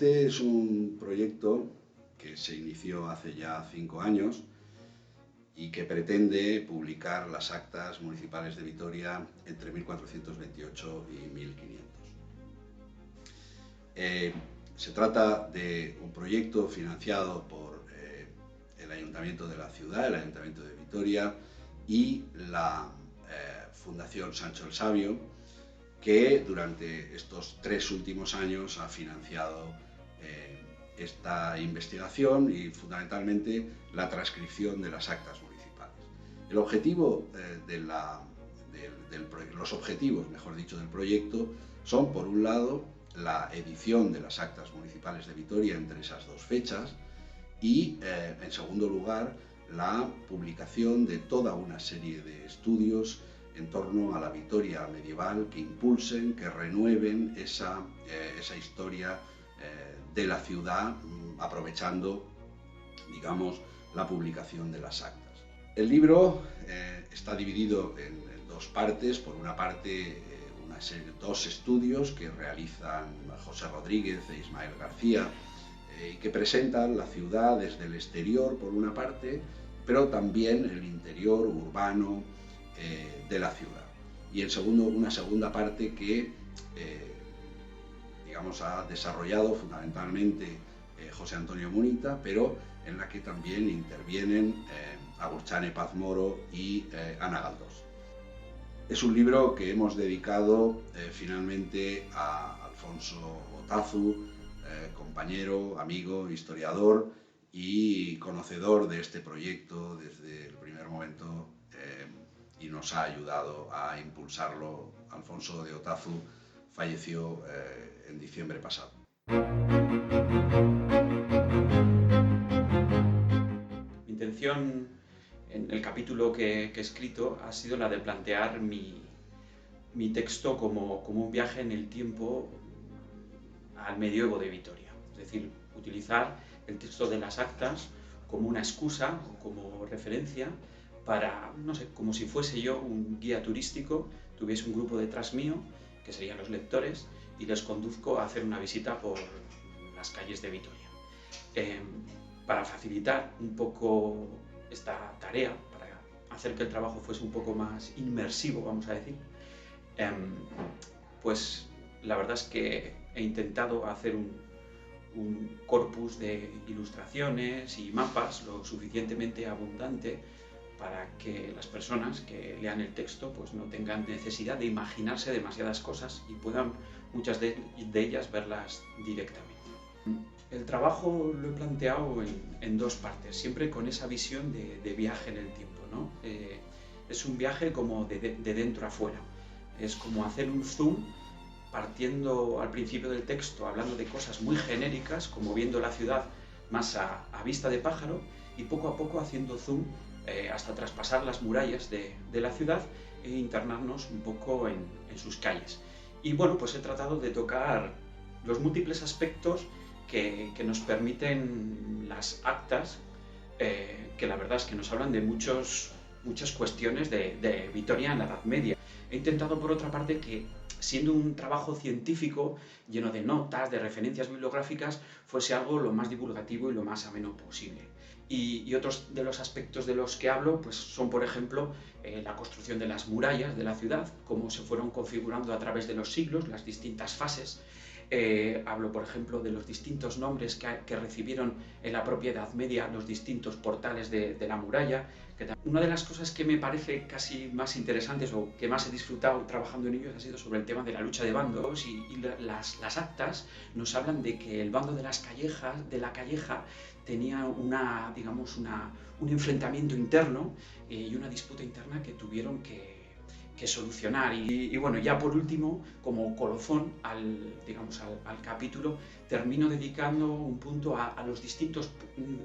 Este es un proyecto que se inició hace ya 5 años y que pretende publicar las actas municipales de Vitoria entre 1428 y 1500. Se trata de un proyecto financiado por el Ayuntamiento de la ciudad, el Ayuntamiento de Vitoria y la Fundación Sancho el Sabio, que durante estos 3 últimos años ha financiado esta investigación y fundamentalmente la transcripción de las actas municipales. El objetivo los objetivos, mejor dicho, del proyecto son, por un lado, la edición de las actas municipales de Vitoria entre esas 2 fechas y, en segundo lugar, la publicación de toda una serie de estudios en torno a la Vitoria medieval que impulsen, que renueven esa historia de la ciudad, aprovechando, digamos, la publicación de las actas. El libro está dividido en 2 partes. Por una parte, 2 estudios que realizan José Rodríguez e Ismael García y que presentan la ciudad desde el exterior, por una parte, pero también el interior urbano de la ciudad. Y una segunda parte que digamos, ha desarrollado fundamentalmente José Antonio Munita, pero en la que también intervienen Agurchane Paz Moro y Ana Galdós. Es un libro que hemos dedicado finalmente a Alfonso Otazu, compañero, amigo, historiador y conocedor de este proyecto desde el primer momento, y nos ha ayudado a impulsarlo. Alfonso de Otazu falleció en diciembre pasado. Mi intención en el capítulo que he escrito ha sido la de plantear mi texto como un viaje en el tiempo al medioevo de Vitoria. Es decir, utilizar el texto de las actas como una excusa o como referencia para, no sé, como si fuese yo un guía turístico, tuviese un grupo detrás mío, que serían los lectores, y les conduzco a hacer una visita por las calles de Vitoria. Para facilitar un poco esta tarea, para hacer que el trabajo fuese un poco más inmersivo, vamos a decir, pues la verdad es que he intentado hacer un corpus de ilustraciones y mapas lo suficientemente abundante para que las personas que lean el texto pues no tengan necesidad de imaginarse demasiadas cosas y puedan muchas de ellas verlas directamente. El trabajo lo he planteado en 2 partes, siempre con esa visión de viaje en el tiempo, ¿no? Es un viaje como de dentro a fuera, es como hacer un zoom partiendo al principio del texto, hablando de cosas muy genéricas, como viendo la ciudad más a vista de pájaro, y poco a poco haciendo zoom hasta traspasar las murallas de la ciudad e internarnos un poco en sus calles. Y bueno, pues he tratado de tocar los múltiples aspectos que nos permiten las actas, que la verdad es que nos hablan de muchas cuestiones de Vitoria en la Edad Media. He intentado, por otra parte, que siendo un trabajo científico lleno de notas, de referencias bibliográficas, fuese algo lo más divulgativo y lo más ameno posible. Y otros de los aspectos de los que hablo pues son, por ejemplo, la construcción de las murallas de la ciudad, cómo se fueron configurando a través de los siglos, las distintas fases. Hablo, por ejemplo, de los distintos nombres que recibieron en la propia Edad Media los distintos portales de la muralla. Una de las cosas que me parece casi más interesantes o que más he disfrutado trabajando en ellos ha sido sobre el tema de la lucha de bandos y las actas nos hablan de que el bando de la Calleja tenía un enfrentamiento interno y una disputa interna que tuvieron que solucionar. Y bueno, ya por último, como colofón al capítulo, termino dedicando un punto a los distintos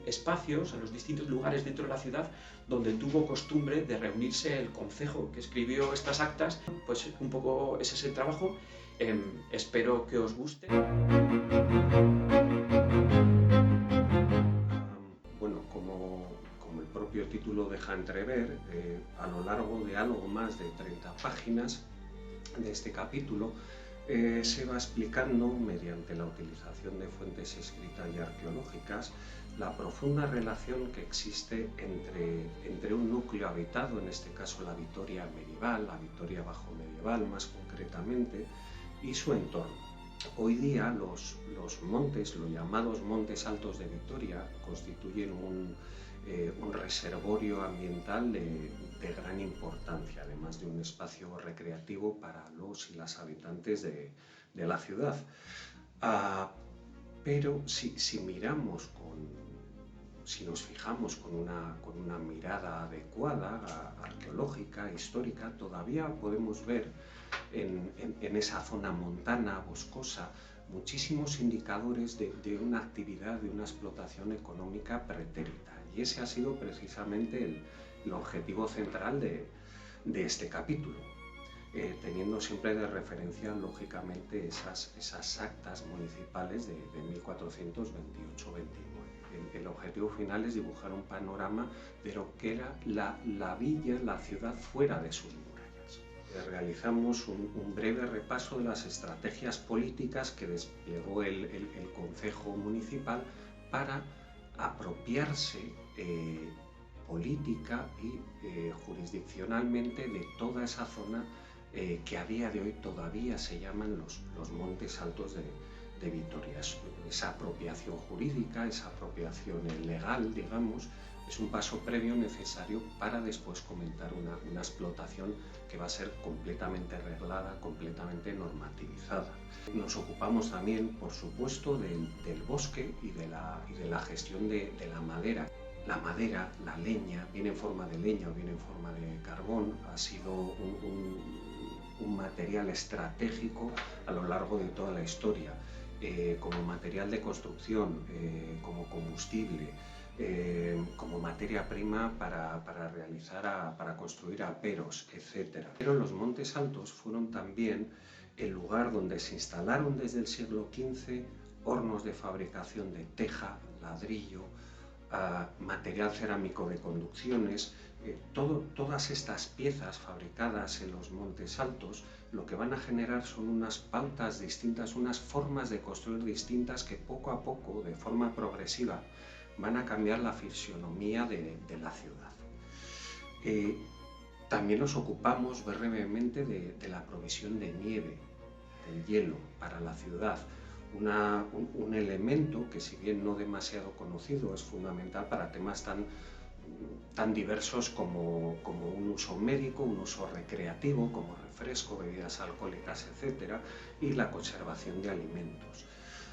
espacios, a los distintos lugares dentro de la ciudad donde tuvo costumbre de reunirse el concejo que escribió estas actas. Pues un poco ese es el trabajo. Espero que os guste. Bueno, como el propio título deja entrever, a lo largo de algo más de 30 páginas de este capítulo se va explicando mediante la utilización de fuentes escritas y arqueológicas la profunda relación que existe entre un núcleo habitado, en este caso la Vitoria medieval, la Vitoria bajo medieval más concretamente, y su entorno. Hoy día los montes, los llamados Montes Altos de Vitoria, constituyen un reservorio ambiental de gran importancia, además de un espacio recreativo para los y las habitantes de la ciudad. Pero si nos fijamos con una mirada adecuada, arqueológica, histórica, todavía podemos ver en esa zona montana, boscosa, muchísimos indicadores de una actividad, de una explotación económica pretérita. Y ese ha sido precisamente el objetivo central de este capítulo, teniendo siempre de referencia, lógicamente, esas actas municipales de 1428-29. El objetivo final es dibujar un panorama de lo que era la villa, la ciudad fuera de sus murallas. Realizamos un breve repaso de las estrategias políticas que desplegó el concejo municipal para apropiarse política y jurisdiccionalmente de toda esa zona que a día de hoy todavía se llaman los Montes Altos de Vitoria. Esa apropiación jurídica, esa apropiación legal, digamos, es un paso previo necesario para después comentar una explotación que va a ser completamente reglada, completamente normativizada. Nos ocupamos también, por supuesto, del bosque y de la gestión de la madera. La madera, la leña, bien en forma de leña o bien en forma de carbón, ha sido un material estratégico a lo largo de toda la historia, como material de construcción, como combustible, como materia prima para construir aperos, etc. Pero los Montes Altos fueron también el lugar donde se instalaron desde el siglo XV hornos de fabricación de teja, ladrillo, material cerámico de conducciones. Todas estas piezas fabricadas en los Montes Altos lo que van a generar son unas pautas distintas, unas formas de construir distintas que poco a poco, de forma progresiva, van a cambiar la fisionomía de la ciudad. También nos ocupamos brevemente de la provisión de nieve, del hielo para la ciudad. Un elemento que, si bien no demasiado conocido, es fundamental para temas tan diversos como un uso médico, un uso recreativo, como refresco, bebidas alcohólicas, etc., y la conservación de alimentos.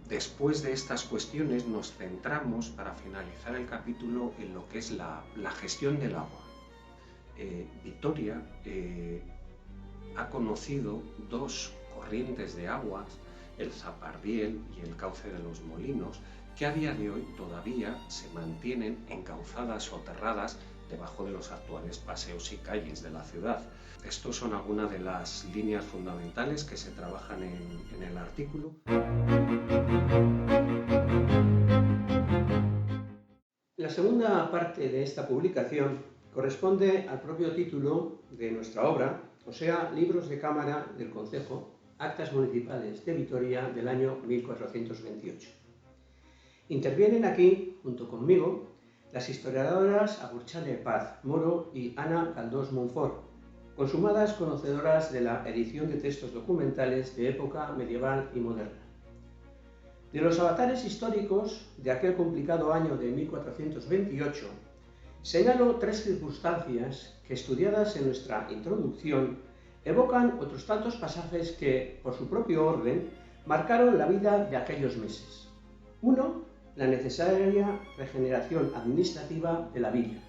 Después de estas cuestiones nos centramos, para finalizar el capítulo, en lo que es la gestión del agua. Vitoria ha conocido dos corrientes de aguas, el Zapardiel y el Cauce de los Molinos, que a día de hoy todavía se mantienen encauzadas o soterradas debajo de los actuales paseos y calles de la ciudad. Estos son algunas de las líneas fundamentales que se trabajan en el artículo. La segunda parte de esta publicación corresponde al propio título de nuestra obra, o sea, Libros de Cámara del Concejo, Actas Municipales de Vitoria del año 1428. Intervienen aquí, junto conmigo, las historiadoras Agurchale Paz Moro y Ana Caldós Monfort, consumadas conocedoras de la edición de textos documentales de época medieval y moderna. De los avatares históricos de aquel complicado año de 1428, señalo tres circunstancias que, estudiadas en nuestra introducción, evocan otros tantos pasajes que, por su propio orden, marcaron la vida de aquellos meses. 1. La necesaria regeneración administrativa de la villa.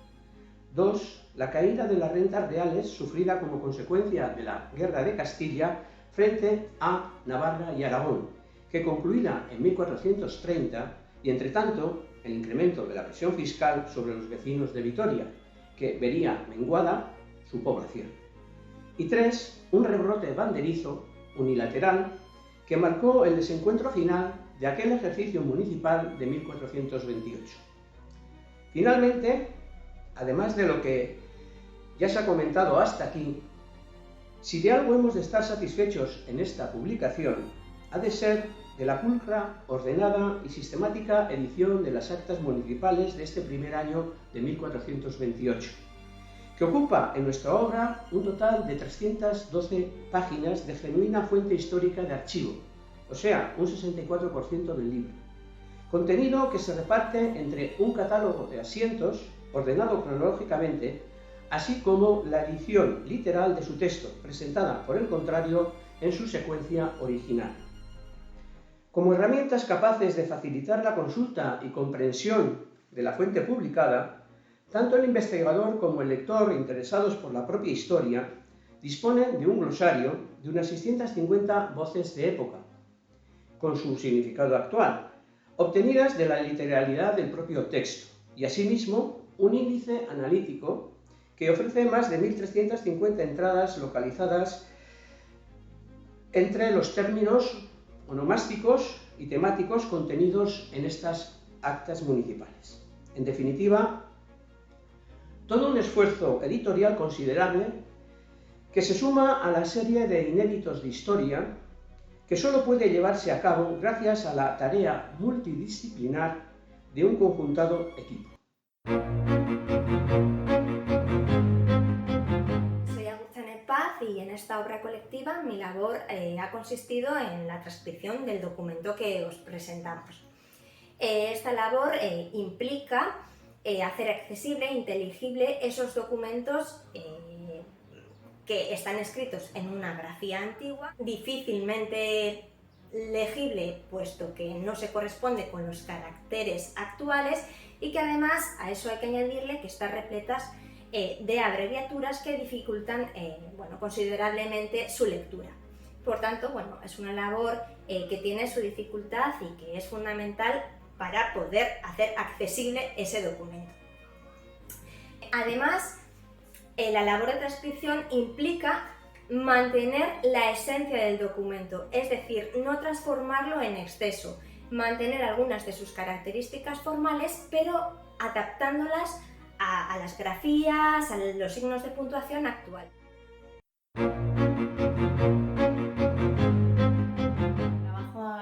2. La caída de las rentas reales sufrida como consecuencia de la Guerra de Castilla frente a Navarra y Aragón, que concluida en 1430, y entre tanto el incremento de la presión fiscal sobre los vecinos de Vitoria, que vería menguada su población. Y 3. Un rebrote banderizo unilateral que marcó el desencuentro final de aquel ejercicio municipal de 1428. Finalmente, además de lo que ya se ha comentado hasta aquí, Si de algo hemos de estar satisfechos en esta publicación, ha de ser de la pulcra, ordenada y sistemática edición de las actas municipales de este primer año de 1428, que ocupa en nuestra obra un total de 312 páginas de genuina fuente histórica de archivo, o sea, un 64% del libro. Contenido que se reparte entre un catálogo de asientos, ordenado cronológicamente, así como la edición literal de su texto, presentada por el contrario en su secuencia original. Como herramientas capaces de facilitar la consulta y comprensión de la fuente publicada, tanto el investigador como el lector interesados por la propia historia disponen de un glosario de unas 650 voces de época, con su significado actual, obtenidas de la literalidad del propio texto, y asimismo un índice analítico que ofrece más de 1.350 entradas localizadas entre los términos onomásticos y temáticos contenidos en estas actas municipales. En definitiva, todo un esfuerzo editorial considerable que se suma a la serie de inéditos de historia que solo puede llevarse a cabo gracias a la tarea multidisciplinar de un conjuntado equipo. Soy Agustina Paz y en esta obra colectiva mi labor ha consistido en la transcripción del documento que os presentamos. Esta labor implica hacer accesible e inteligible esos documentos que están escritos en una grafía antigua, difícilmente legible puesto que no se corresponde con los caracteres actuales y que además a eso hay que añadirle que están repletas de abreviaturas que dificultan considerablemente su lectura. Por tanto, es una labor que tiene su dificultad y que es fundamental para poder hacer accesible ese documento. Además, la labor de transcripción implica mantener la esencia del documento, es decir, no transformarlo en exceso, mantener algunas de sus características formales, pero adaptándolas a las grafías, a los signos de puntuación actual. El trabajo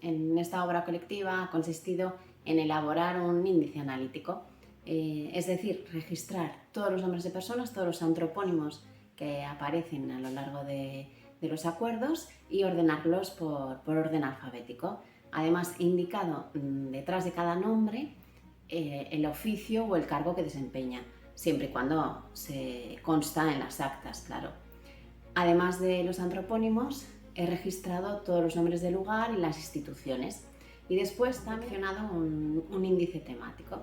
en esta obra colectiva ha consistido en elaborar un índice analítico, es decir, registrar todos los nombres de personas, todos los antropónimos que aparecen a lo largo de los acuerdos y ordenarlos por orden alfabético. Además, indicado detrás de cada nombre el oficio o el cargo que desempeña, siempre y cuando se consta en las actas, claro. Además de los antropónimos, he registrado todos los nombres del lugar y las instituciones y después he mencionado un índice temático.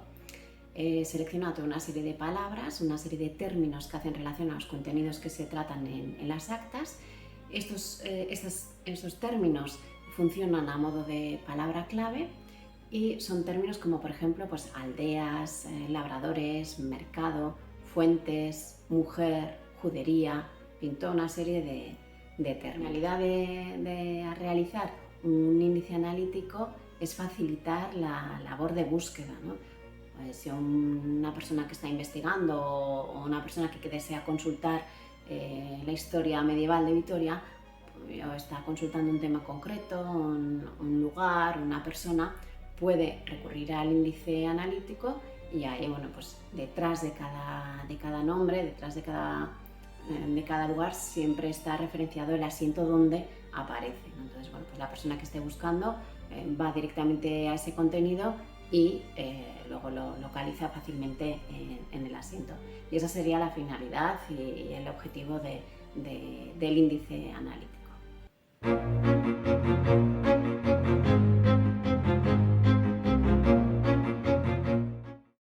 He seleccionado una serie de palabras, una serie de términos que hacen relación a los contenidos que se tratan en las actas. Estos términos funcionan a modo de palabra clave y son términos como, por ejemplo, aldeas, labradores, mercado, fuentes, mujer, judería, toda una serie de términos. La finalidad de realizar un índice analítico es facilitar la labor de búsqueda, ¿no? Si una persona que está investigando o una persona que desea consultar la historia medieval de Vitoria o está consultando un tema concreto, un lugar, una persona, puede recurrir al índice analítico y ahí, detrás de cada nombre, detrás de cada lugar siempre está referenciado el asiento donde aparece, ¿no? Entonces, la persona que esté buscando va directamente a ese contenido y luego lo localiza fácilmente en el asiento. Y esa sería la finalidad y el objetivo del índice analítico.